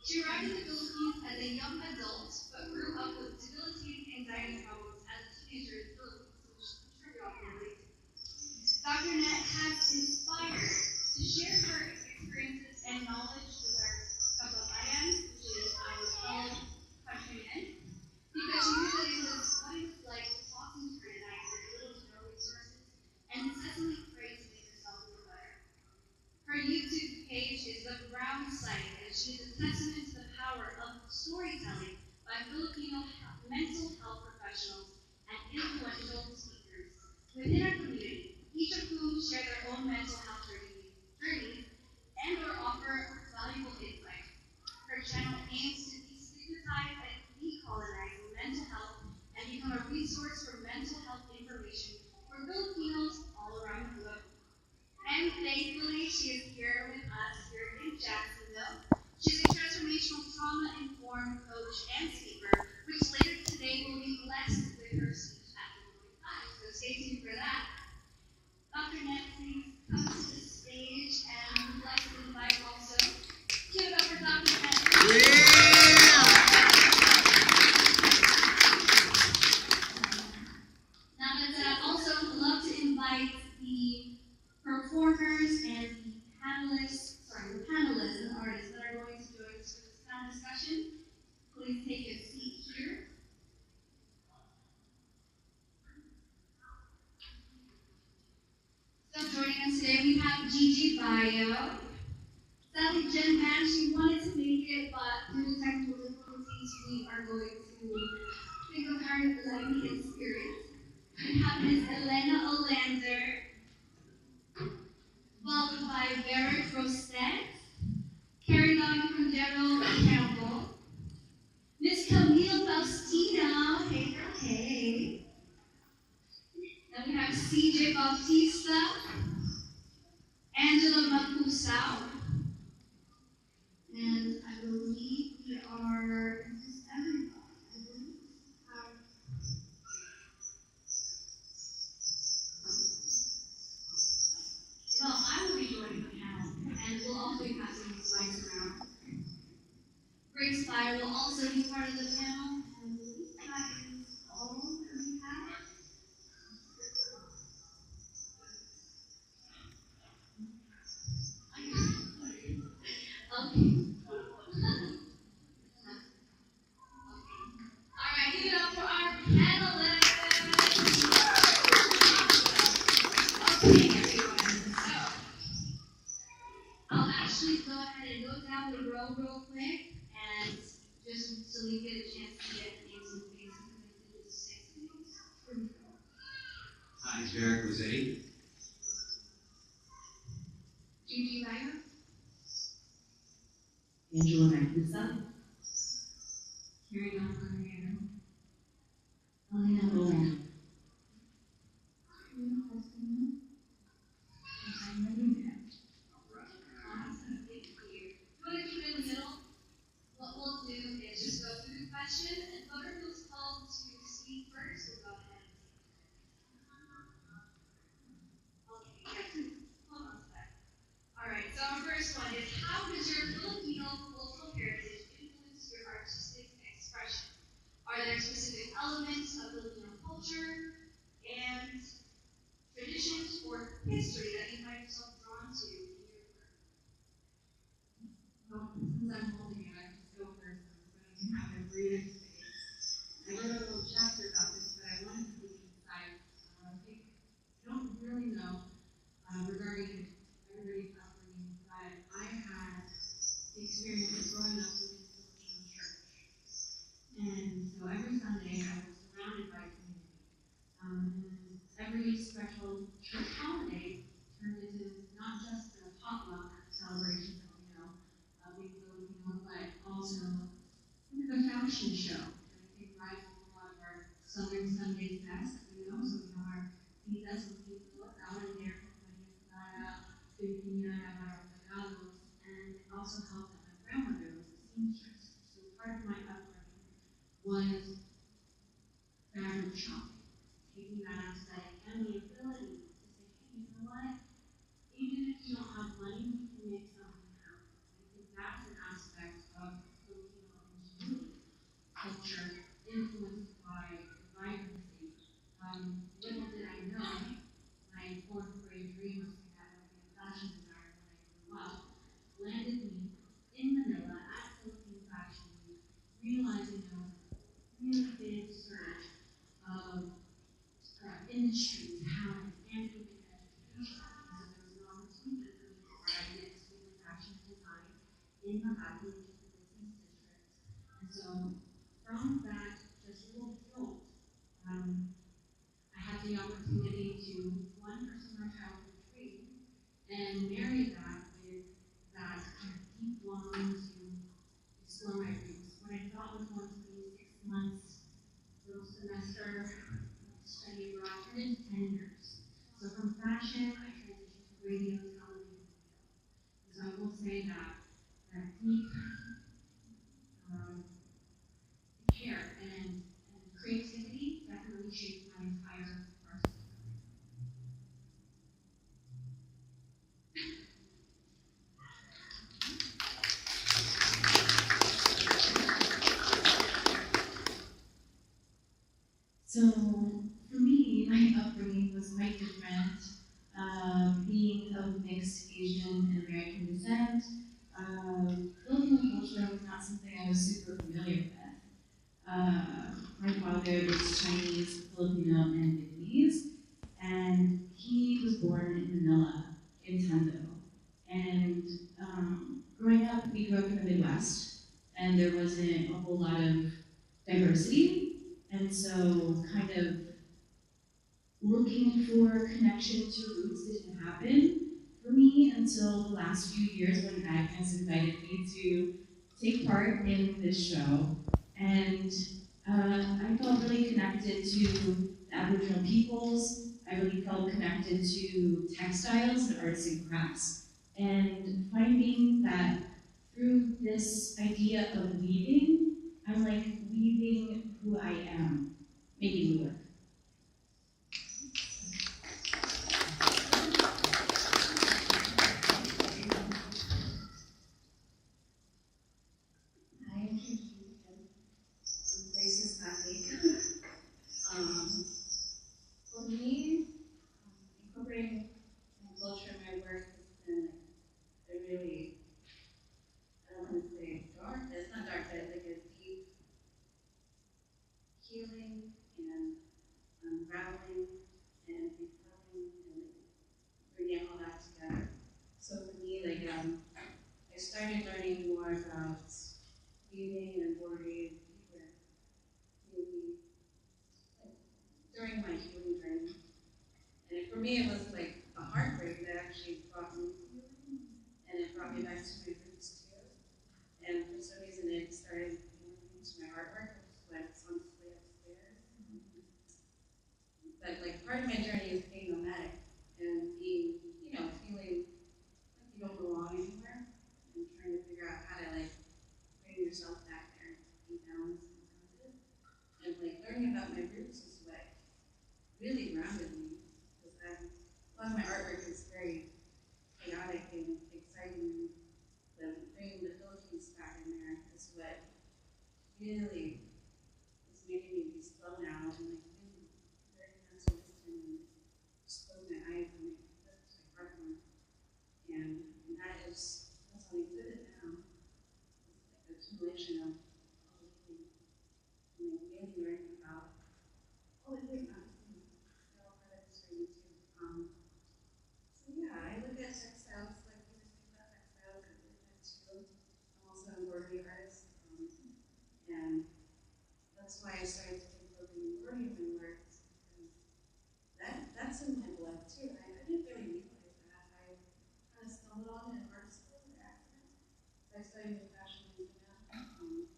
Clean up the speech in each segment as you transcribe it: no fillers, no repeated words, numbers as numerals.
She arrived in the Philippines as a young adult, but grew up with debilitating anxiety problems as a teenager in the Philippines, which I'm sure we all can relate to. Dr. Net has inspired to share her experiences and knowledge with our kababayans, which is our fellow countrymen, because she knew that it was what it was like to talk to her at night with little to no resources and incessantly pray to make herself feel better. Her YouTube page is the ground site, and she is a testament to the power of storytelling by Filipino mental health professionals and influential speakers within our community, each of whom share their own mental health journeys and or offer valuable insight. Her channel aims to destigmatize and decolonize mental health and become a resource for mental health information for Filipinos all around the globe. And thankfully, she is here with us here in Jacksonville. She's a transformational trauma-informed coach and speaker, which later today will be blessed with her speech at the 45. So stay tuned for that. Dr. Net, please come to the stage and bless and invite also. Give it up for Dr. Net. Now, I'd also love to invite the performers and the panelists and artists that are going to join us for this panel discussion. Please take a seat here. So joining us today, we have Gigi Bayo. Sadly, Jen Man, she wanted to make it, but due to technical difficulties, we are going to think of her lightly in spirit. We have Ms. Elena Olander, followed by Vera Crostet, Caroline Cordero Campbell, Miss Camille Faustina, hey girl, hey. Then we have CJ Bautista, Angela Macusao, and I believe we are, is this everybody? I believe. Well, I will be joining the panel, and we'll also be passing the slides around. Grace Spire will also be part of the panel, and I believe that is all that we have. Okay. All right, give it up for our panelists. Okay, everyone. So, I'll actually go ahead and go down the row real quick, and just so we get a chance to get names and faces, I'm going to just say some names. Here we go. Hi, it's Eric Rossetti. Gigi Meyer, Angela Macusa, Carrie Don Carrero, Elena Owen, Awesome, thank you. You want to keep it in the middle? What we'll do is just go through the question, and whoever feels called to speak first will go ahead. Okay, hold on a sec. All right, so our first one is, how does your Filipino cultural heritage influence your artistic expression? Are there specific elements of Filipino culture and traditions or history that you find yourself drawn to in your work? Well, since I'm holding it, I just go first so I have a breathing space. I wrote a little chapter about this, but I wanted to be concise. I don't really know regarding everybody's upbringing, but I had the experience of growing up in a Filipino church. And so every Sunday I was surrounded by community. And every special church holiday turned into not just the potluck celebration that we know, being Filipino, but also the fashion show. And I think rides with a lot of our Southern Sundays best, so we have our titas and titos out in there, Filipina, our regalos, and it also helped that my grandmother was a seamstress. So part of my upbringing was fabric shopping, taking that aesthetic and the ability to say, hey, you know what? Even if you don't have money, we can make something happen. I think that's an aspect of culture influenced by vibrancy. Little did I know, my fourth grade dream was to have a fashion designer when I grew up, landed me in Manila at Philippine Fashion Week, realizing there was a really big surge of industry, talent, and even education. So there was an opportunity for me to study at school of fashion design in Makati, which is the business district. And so from that just little jolt, I had the opportunity to one pursue my childhood dream and marry that with that kind of deep longing to explore my dreams. What I thought was going to be 6 months, little semester study abroad turned into 10 years. So from fashion, I transitioned to radio, television, and film. And so I will say that deep um, care and creativity definitely shaped my entire artistic career. So for me, my upbringing was quite different. Being of mixed Asian and American descent, Filipino culture was not something I was super familiar with. My father is Chinese, Filipino, and Vietnamese, and he was born in Manila, in Tondo. And growing up, we grew up in the Midwest, and there wasn't a whole lot of diversity, and so kind of looking for connection to roots didn't happen for me until the last few years when Agnes invited me to take part in this show. And I felt really connected to the Aboriginal peoples. I really felt connected to textiles and arts and crafts. And finding that through this idea of weaving, I'm like weaving who I am, making it work. I introduced racist athlete. For me, incorporating my culture in my work has been like a really, I don't want to say dark, it's not dark, but like a deep healing and unraveling and becoming and like bringing all that together. So for me, I started learning more about weaving and embroidery maybe like, during my healing journey. And for me, it was like a heartbreak that actually brought me to healing, and it brought me back to my roots too. And for some reason, it started moving into my artwork, which is why it's on display upstairs. But like part of my journey is being nomadic and being, feeling like you don't belong anywhere, and trying to figure out how to like bring yourself back there, be balanced and grounded. And like learning about my roots is what really grounded me, because a lot of my artwork is very chaotic and exciting. Bringing the Philippines back in there is what really is making me be slow now and like being very pessimistic and just close my eyes and like that's my heart more. And that's on exhibit now. It's like accumulation of all the things and like really learning about all the great mountains. They're all part of history too. So yeah, I look at textiles, like we were saying about textiles, I look at too. I'm also an embroidery artist, and that's why I started to take up the embroidery in my work, because that's in my blood too. And I didn't really realize that. I kind of stumbled on it in art school by accident. So I studied in fashion media, and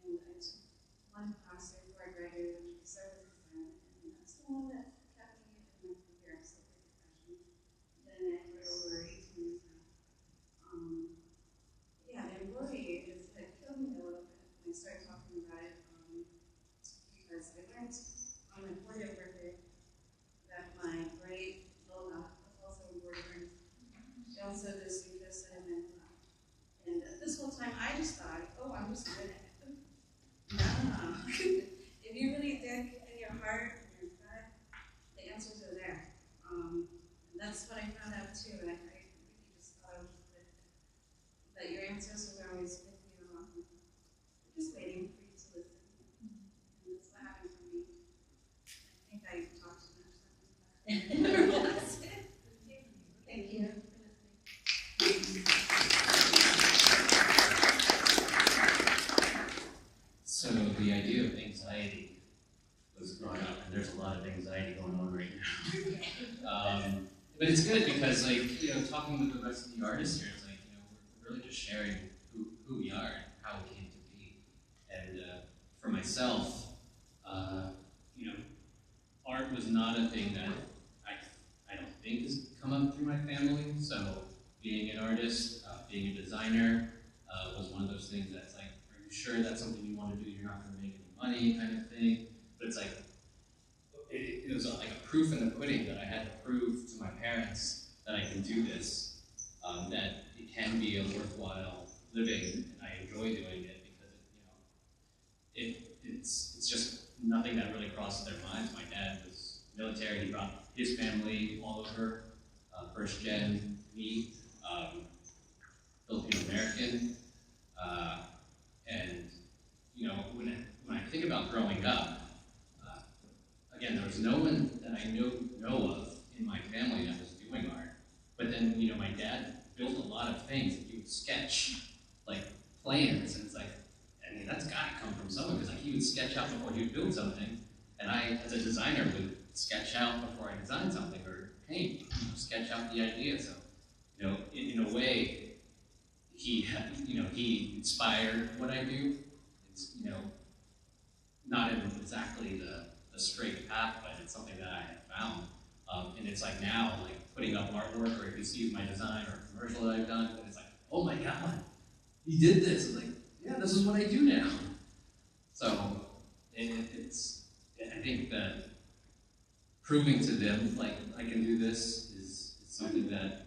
I took one class there before I graduated, which was service design, and that's the one that kept me in my career. I'm still pretty fashion. Been in it for over 18 years now. Yeah, the embroidery is like killed me a little bit when I started talking about it, because I learned on my 40th birthday that my great Lola was also embroidered. She also does nutrition and this whole time I just thought, oh, I'm just good at it. No. If you really dig in your heart and your gut, the answers are there. And that's what I found out too, and I really just thought I was just that your answers are always with you. We're just waiting for you to listen. And that's what happened for me. I think I talked too much. That's it. Thank you. So the idea of anxiety was brought up, and there's a lot of anxiety going on right now. But it's good because, like, talking with the rest of the artists here, it's like, we're really just sharing who we are and how we came to be. And for myself, art was not a thing that I don't think has come up through my family. So being an artist, being a designer, was one of those things that's like, are you sure that's something you want to do? You're not going to make any money, kind of thing. But it's like, it was like a proof in the pudding that I had to prove to my parents that I can do this, that it can be a worthwhile living, and I enjoy doing it because it's just nothing that really crosses their minds. My dad was military; he brought his family all over, first gen me, Filipino American, and when I think about growing up. Again, there was no one that I know of in my family that was doing art. But then, my dad built a lot of things. He would sketch, like, plans, and it's like, that's got to come from someone, because he would sketch out before he would build something, and I, as a designer, would sketch out before I designed something, or paint, sketch out the idea. So, in a way, he inspired what I do. It's, not in exactly the straight path, but it's something that I have found. And it's like now, like putting up artwork, or if he sees my design or a commercial that I've done, and it's like, oh my God, he did this. It's like, yeah, this is what I do now. So I think that proving to them, like, I can do this is something that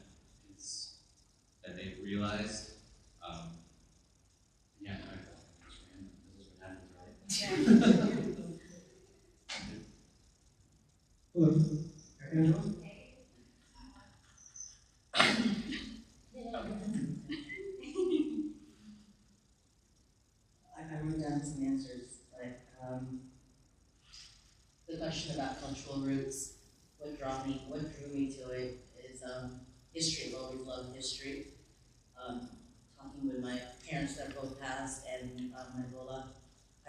they've realized. Yeah, this is what happens, right? Hello, Angela? I wrote down some answers, but the question about cultural roots, what drew me to it is history. I've always loved history. Talking with my parents that both passed and my Lola,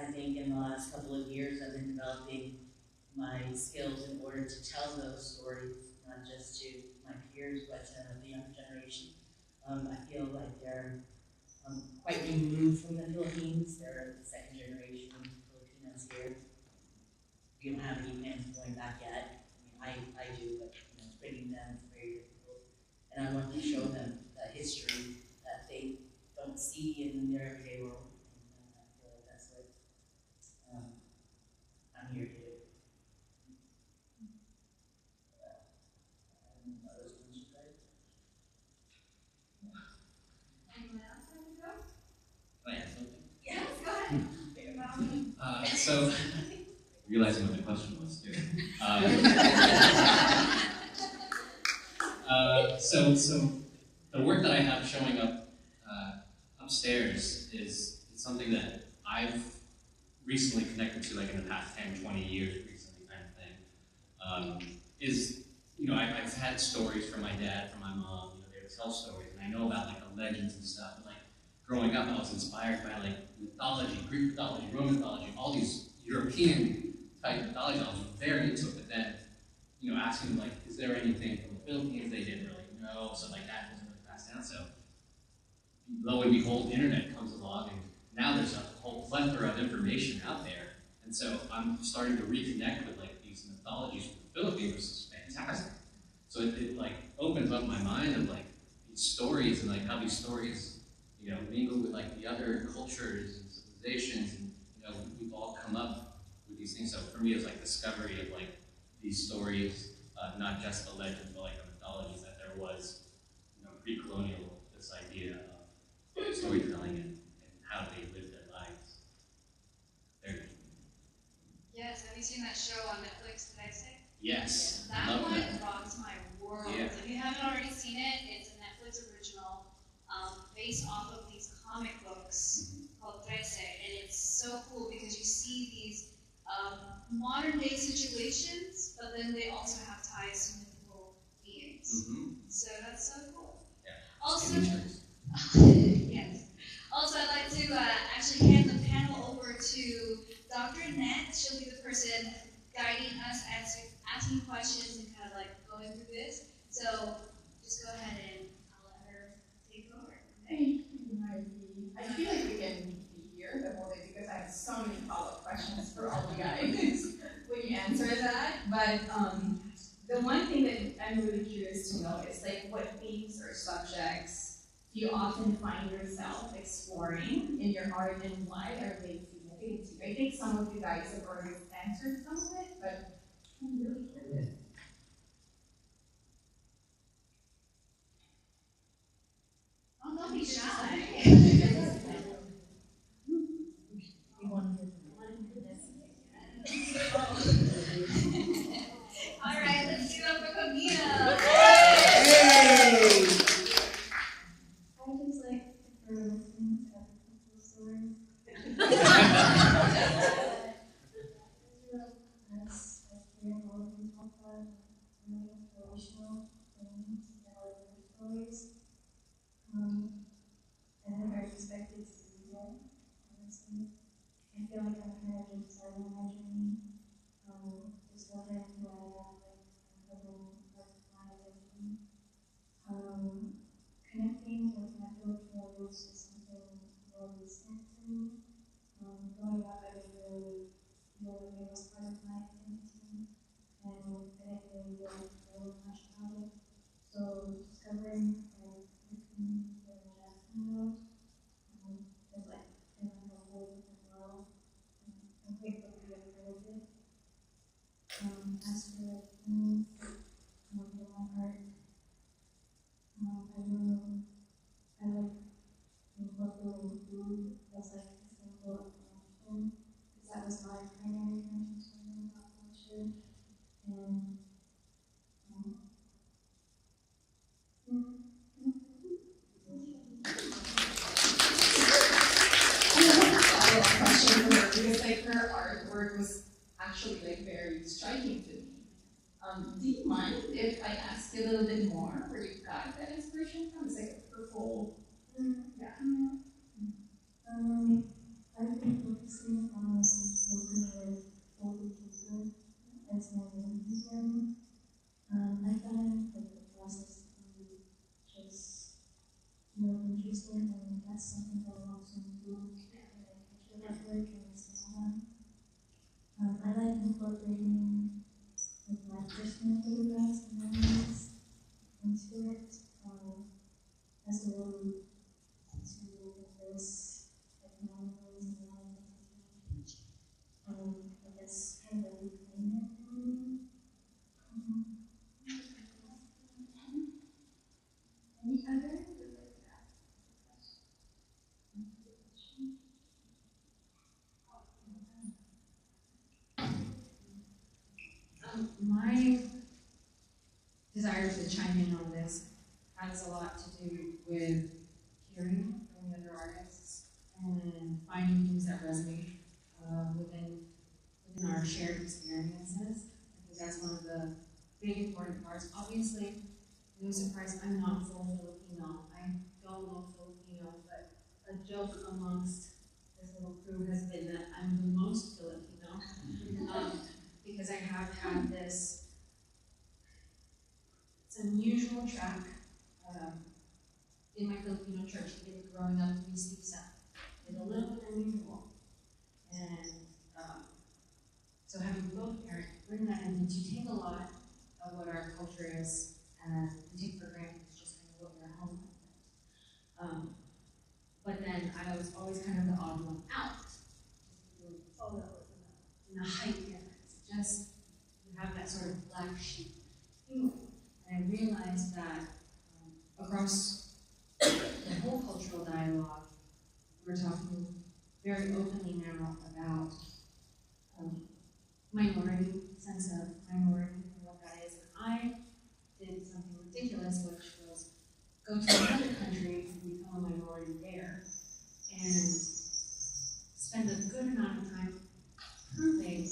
I think in the last couple of years I've been developing my skills in order to tell those stories, not just to my peers, but to the younger generation. I feel like they're quite removed from the Philippines. They're the second generation Filipinos here. We don't have any plans going back yet. I do, but bringing them is very difficult. And I want to show them the history that they don't see in their everyday world. And I feel like that's what I'm here to do. Others want to try? Anyone else want to go? Can I add something? Yes, go ahead. Think about it. So, realizing what the question was too. So the work that I have showing up upstairs is something that I've recently connected to, like in the past 10, 20 years recently, kind of thing. I've had stories from my dad, from my mom, they would tell stories, and I know about like the legends and stuff, and like growing up I was inspired by like mythology, Greek mythology, Roman mythology, all these European type mythology. I was very into it, but then, asking like, is there anything from the Philippines? They didn't really know, so like that wasn't really passed down. So lo and behold, the internet comes along, and now there's a whole plethora of information out there. And so I'm starting to reconnect with like these mythologies from the Philippines, which is fantastic. So it like opens up my mind of like these stories, and like how these stories, mingle with like the other cultures and civilizations, and we've all come up with these things. So for me, it's like discovery of like these stories, not just the legends, but like the mythologies that there was, pre-colonial, this idea of storytelling and how they lived their lives. Yes, That love one that. rocked my world. Yeah. If you haven't already seen it, it's a Netflix original based off of these comic books called Trece, and it's so cool because you see these modern day situations, but then they also have ties to mythical beings. Mm-hmm. So that's so cool. Yeah. Also, Miniatures. yes. Also, I'd like to actually hand the panel over to Dr. Net. She'll be the person guiding us, asking questions, and kind of like going through this. So just go ahead and I'll let her take over. Thank you, Mikey. I feel like we can be here the whole day because I have so many follow-up questions for all the guys when you answer that. But the one thing that I'm really curious to know is like what themes or subjects do you often find yourself exploring in your art and why are they significant to you? I think some of you guys have already answered some of it, but I'm really curious. Oh, don't be shy. All right, let's give it up for Camila. I just like for listening to other people's stories. That's very involved in KAPWA, really inspirational things that are their stories. I never expected to be there, honestly. I feel like I'm kind of just starting my journey, discovering who I am, like uncovering what my identity. Connecting with my Filipino roots is something very recent to me. Growing up, I didn't really feel like it was part of my identity, and I didn't really know much about it. So discovering like looking for the Jackson world is like in like a whole different world. I'm grateful to be a part of it. As for like me, for my art, I like incorporating food as like a symbol of connection, because that was my primary connection to learning about culture. And I have a follow-up question for her because like her artwork was actually like very striking to me. Do you mind if I ask you a little bit more where you got that inspiration from? It's like a purple. Yeah. I've been focusing on working with older people as my main concern. I find like the process to be just interesting, and that's something that I want to improve. Like capture that work and expand on. I like incorporating like my personal photographs and memories into it as a way to embrace like memories and my identity. I guess kind of reclaim it for me. Any other? My desire to chime in on this has a lot to do with hearing from the other artists and finding things that resonate within our shared experiences. I think that's one of the big important parts. Obviously, no surprise, I'm not full Filipino. I don't know Filipino, but a joke amongst this little crew has been that I'm the most Filipino. Because I have had this, it's an unusual track in my Filipino church. I did growing up in Mistisa. It's a little bit unusual. And so having both parents bring that in, you take a lot of what our culture is and you take for granted it's just kind of what we're home with. But then I was always kind of the odd one out. Just doing photos in the hype areas. Just you have that sort of black sheep feeling. And I realized that across the whole cultural dialogue, we're talking very openly now about minority, sense of minority, I did something ridiculous, which was go to another country and become a minority there, and spend a good amount of time proving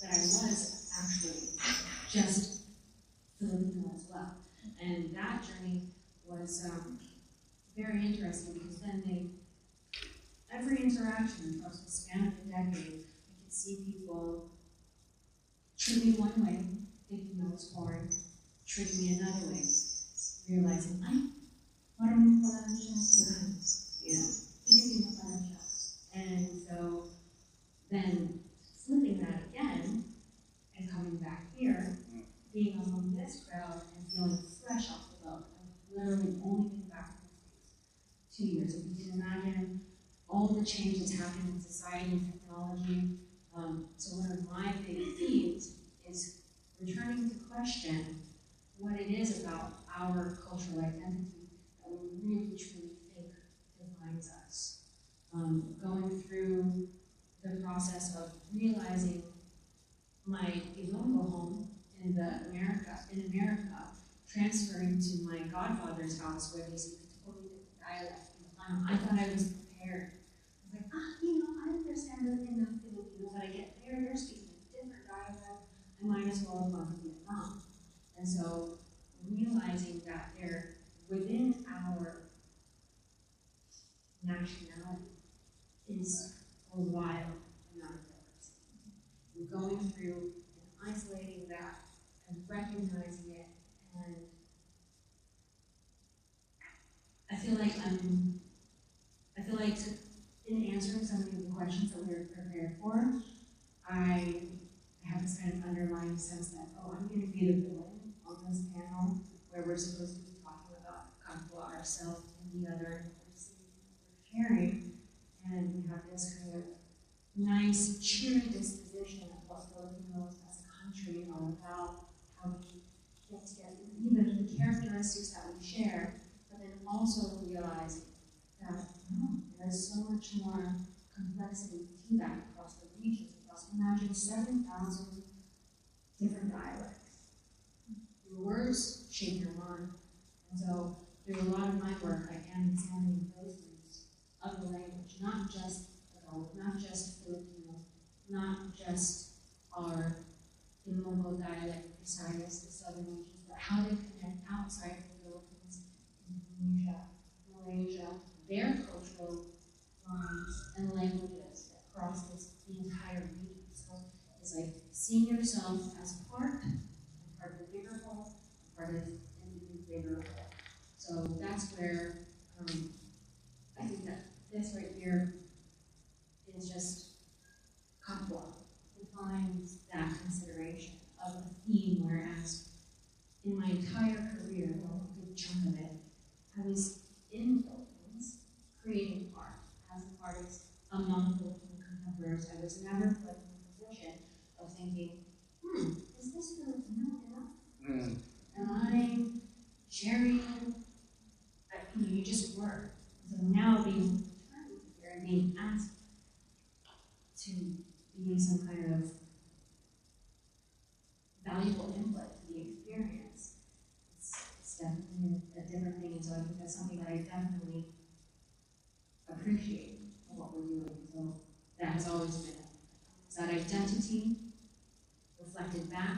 that I was actually just Filipino as well. And that journey was very interesting because then every interaction across the span of a decade, I could see people treat me one way, thinking I was foreign, treat me another way, realizing, ay, parang pala siya, you know, Filipino pala siya. And so then flipping that again and coming back here, being among this crowd and feeling fresh off the boat. I've literally only been back in the States 2 years. If you can imagine all the changes happening in society and technology. So one of my big themes is returning to question what it is about our cultural identity that we really truly think defines us. Going through the process of realizing my Ilonggo home in America, transferring to my godfather's house where they speak a totally different dialect. I thought I was prepared. I was like, I understand the thing of Filipino, but I get there, they're speaking a different dialect. I might as well have gone to Vietnam. And so realizing that they're within our nationality is a wild amount of diversity. And going through and isolating that and recognizing it, and I feel like in answering some of the questions that we were prepared for, I have this kind of underlying sense that, I'm going to be the villain on this panel where we're supposed to be talking about KAPWA, ourselves, and the other, and we're sharing, and we have this kind of nice, cheery disposition of what Filipinos as a country are about, how we get together, even the characteristics that we share, but then also realizing that there's so much more complexity to that across the regions, imagine 7,000 different dialects. Your words shape your mind. And so through a lot of my work, I am examining those roots of the language, not just Tagalog, not just Filipino, not just our Ilonggo dialect, Visayas, the southern regions, but how they connect outside of the Philippines, Indonesia, Malaysia, their cultural lines and languages that cross the entire region. So it's like seeing yourself as part of the bigger whole, part of the bigger whole. So that's where I think that this right here is just KAPWA defines that consideration of a theme, whereas in my entire career, well, a good chunk of it, I was in the Philippines creating art as an artist among Filipino contemporaries. I was never put in a position of thinking, is this Filipino enough? Am I sharing? You just were. So now being returned here and being asked to be some kind of valuable input to the experience, it's definitely a different thing. And so I think that's something that I definitely appreciate of what we're doing. So that has always been it. It's that identity reflected back,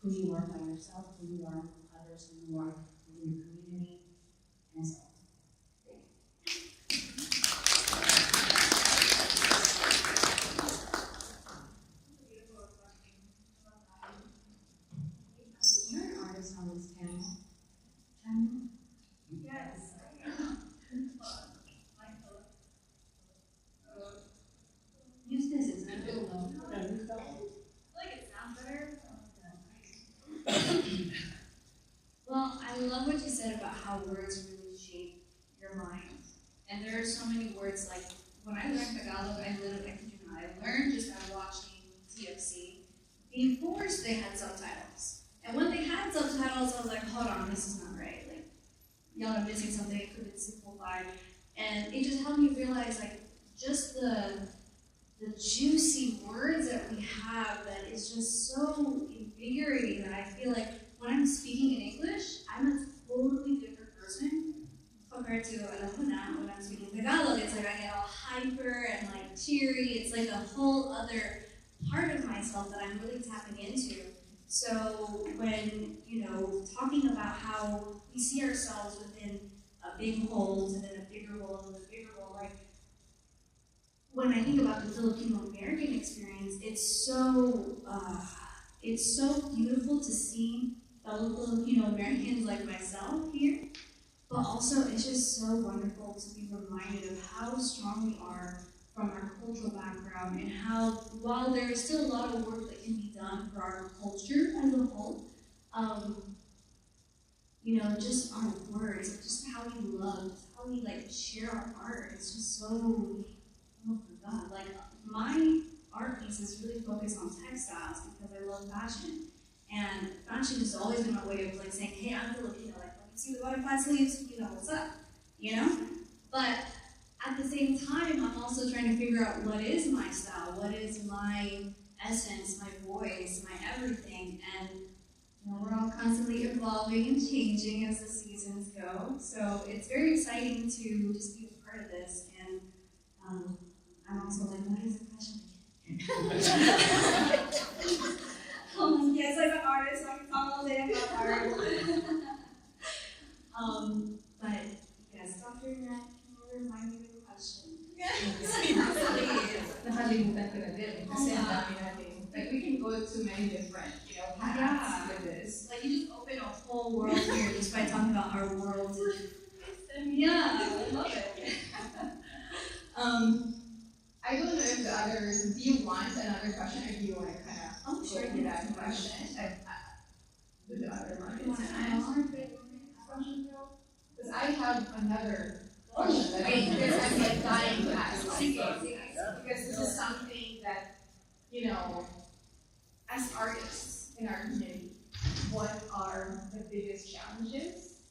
who you are by yourself, who you are with others, who you are within your community, and so on. So you're an artist on this panel. Yes. Use this, it's a little low. I feel like it sounds better. Well, I love what you said about how words really shape your mind. And there are so many words, like when I learned Tagalog, I learned just by watching TFC before they had subtitles. And when they had subtitles, I was like, hold on, this is not right. Like, y'all are missing something, it could have been simplified. And it just helped me realize, like, just the juicy words that we have that is just so invigorating that I feel like when when I'm speaking in English, I'm a totally different person compared to when I'm speaking Tagalog. It's like I get all hyper and like cheery. It's like a whole other part of myself that I'm really tapping into. So when, talking about how we see ourselves within a big mold and then a bigger mold and a bigger mold, like when I think about the Filipino American experience, it's so beautiful to see fellow Filipino Americans like myself here, but also it's just so wonderful to be reminded of how strong we are from our cultural background and how, while there is still a lot of work that can be done for our culture as a whole, just our words, just how we love, how we like share our art, it's just so, oh my God, like my art piece is really focused on textiles because I love fashion. And fashion has always been my way of like saying, hey, I'm Filipino, like when you see the butterfly sleeves, you know what's up, But at the same time, I'm also trying to figure out what is my style, what is my essence, my voice, my everything. And we're all constantly evolving and changing as the seasons go. So it's very exciting to just be a part of this. And I'm also like, what is a fashion again? Yes, as an artist, I can talk all day about art. But yes, Dr. Nat, can you remind me of the question? Nakalimutan ko na din kasi ang dami natin. Like, we can go to many different, paths with this. Like, you just open a whole world here just by talking about our world. Yeah, I love it. I don't know if the others, do you want another question or do you want to kind of Sure. go through that question? With the other one. You want to add on? Because I have another question that I'm like dying to ask. Because this is something that, as artists in our community, what are the biggest challenges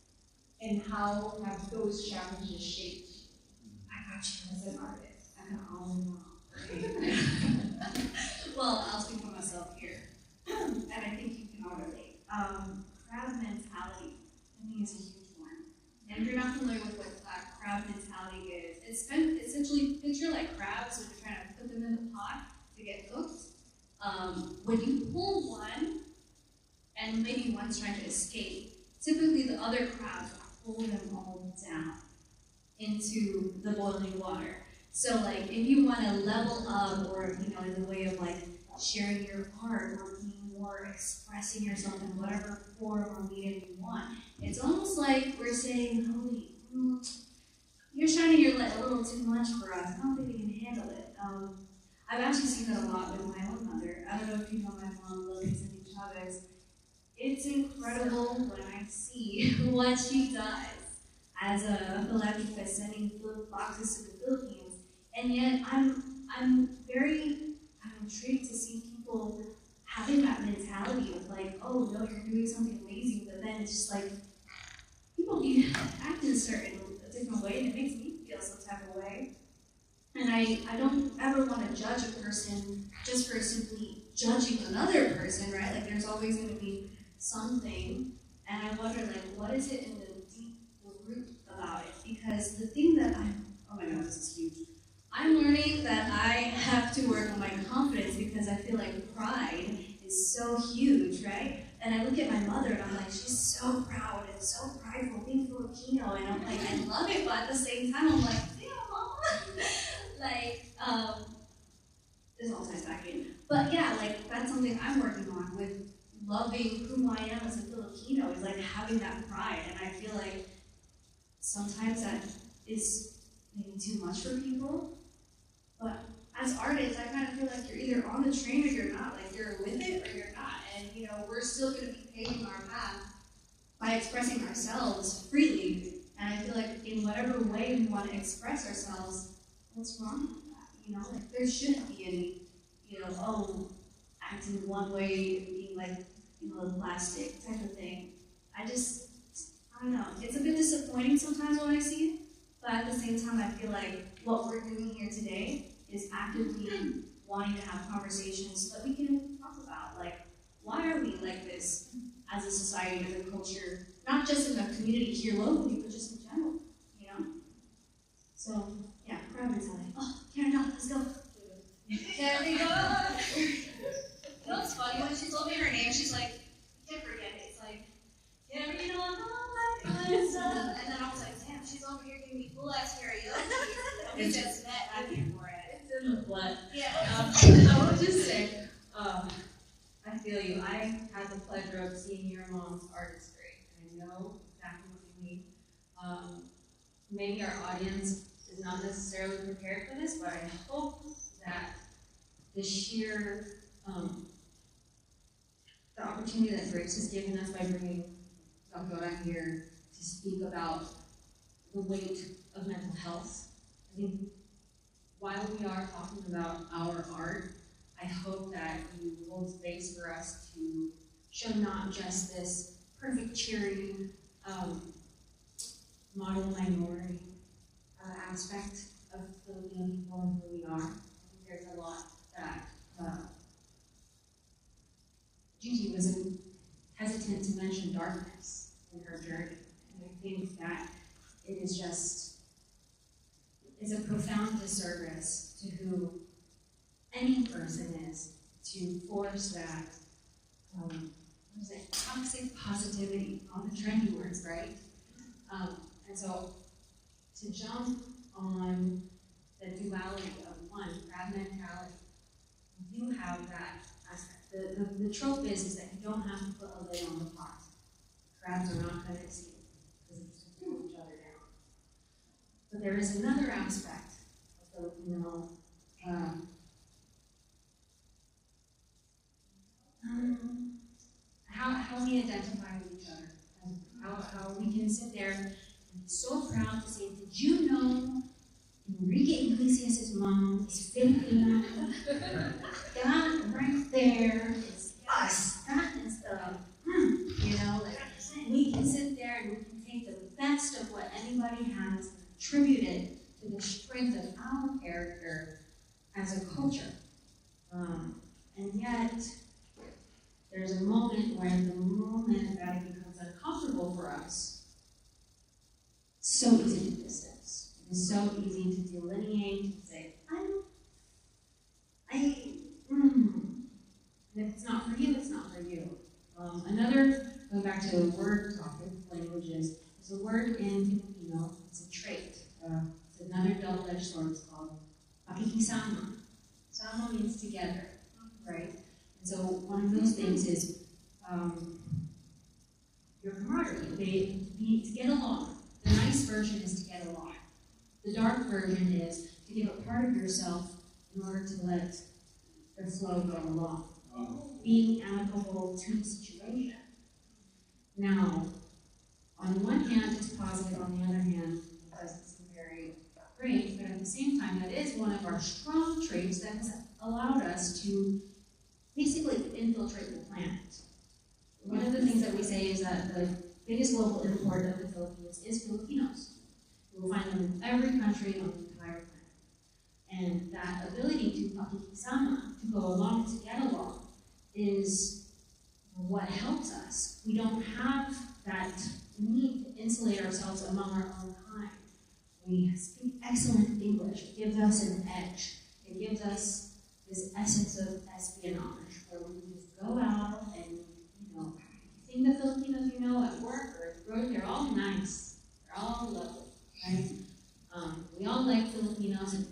and how have those challenges shaped you? I got you as an artist. Well, I'll speak for myself here, and I think you can all relate. Crowd mentality, I think, is a huge one. And if you're not familiar with what crowd mentality is, it's essentially picture like crabs when you're trying to put them in the pot to get cooked. When you pull one, and maybe one's trying to escape, typically the other crabs pull them all down into the boiling water. So like if you want to level up or in the way of like sharing your art or being more expressing yourself in whatever form or medium you want, it's almost like we're saying, holy, you're shining your light a little too much for us. I don't think we can handle it. I've actually seen that a lot with my own mother. I don't know if you know my mom, Lily Chavez. It's incredible when I see what she does as a philanthropist, sending food boxes to the Philippines. And yet, I'm intrigued to see people having that mentality of like, oh no, you're doing something amazing, but then it's just like people be acting a different way, and it makes me feel some type of way. And I don't ever want to judge a person just for simply judging another person, right? Like there's always going to be something, and I wonder like, what is it in the deep root about it? Because the thing that oh my God, this is huge. I'm learning that I have to work on my confidence because I feel like pride is so huge, right? And I look at my mother and I'm like, she's so proud and so prideful being Filipino, and I'm like, I love it, but at the same time, I'm like, damn, mama. This all ties back in. But yeah, like that's something I'm working on with loving who I am as a Filipino, is like having that pride. And I feel like sometimes that is maybe too much for people. But as artists, I kind of feel like you're either on the train or you're not. Like you're with it or you're not. And we're still going to be paving our path by expressing ourselves freely. And I feel like in whatever way we want to express ourselves, what's wrong with that? Like there shouldn't be any, acting one way, being like, the plastic type of thing. I don't know. It's a bit disappointing sometimes when I see it, but at the same time, I feel like what we're doing here today is actively wanting to have conversations that we can talk about. Like, why are we like this as a society, as a culture, not just in the community here locally, but just in general, you know? So, yeah, proud mentality. Oh, Canada, let's go. There we go. You know what's funny? When she told me her name, she's like, I can't forget it. It's like, carrying on all my good stuff. And then I was like, damn, she's over here giving me full ass karaoke. And we just met at the airport. It's in the blood. Yeah. I would just say, I feel you. I had the pleasure of seeing your mom's artistry, and I know exactly what you mean. Maybe our audience is not necessarily prepared for this, but I hope that the sheer, the opportunity that Grace has given us by bringing Dr. here to speak about the weight of mental health. I think while we are talking about our art, I hope that you hold space for us to show not just this perfect cheering model minority aspect of Filipino people and who we are. I think there's a lot that Gigi was hesitant to mention darkness in her journey. And I think that it is just, it's a profound disservice to who any person is to force that, what is it, toxic positivity, all the trendy words, right? And so to jump on the duality of one, crab mentality, you have that aspect. The trope is that you don't have to put a lid on the pot. Crabs are not going to escape because they just pull each other down. But there is another aspect of Filipino how we identify with each other, and how we can sit there and be so proud to say, did you know Enrique Iglesias' mom is Filipino? That right there is us. That is you know, like, we can sit there and we can take the best of what anybody has and attribute it to the strength of our character as a culture. And yet, there's a moment where the moment that it becomes uncomfortable for us, so easy to distance. It is so easy to delineate and say, and if it's not for you, it's not for you. Another, going back to the word topic, languages, there's a word in Filipino, it's a trait. It's another double-edged sword, it's called pakikisama. Sama means together, right? And so one of those things is your camaraderie, to get along. The nice version is to get along. The dark version is to give a part of yourself in order to let the flow go along. Being amicable to the situation. Now, on one hand, it's positive, on the other hand, it doesn't seem very great, but at the same time, that is one of our strong traits that has allowed us to basically infiltrate the planet. One of the things that we say is that the biggest global import of the Philippines is Filipinos. You will find them in every country on the entire planet. And that ability to pakikisama, to go along, to get along, is what helps us. We don't have that need to insulate ourselves among our own kind. We speak excellent English. It gives us an edge. It gives us this essence of espionage, where we can just go out and, seeing the Filipinos you know at work or at the road, they're all nice. They're all lovely, right? We all like Filipinos, and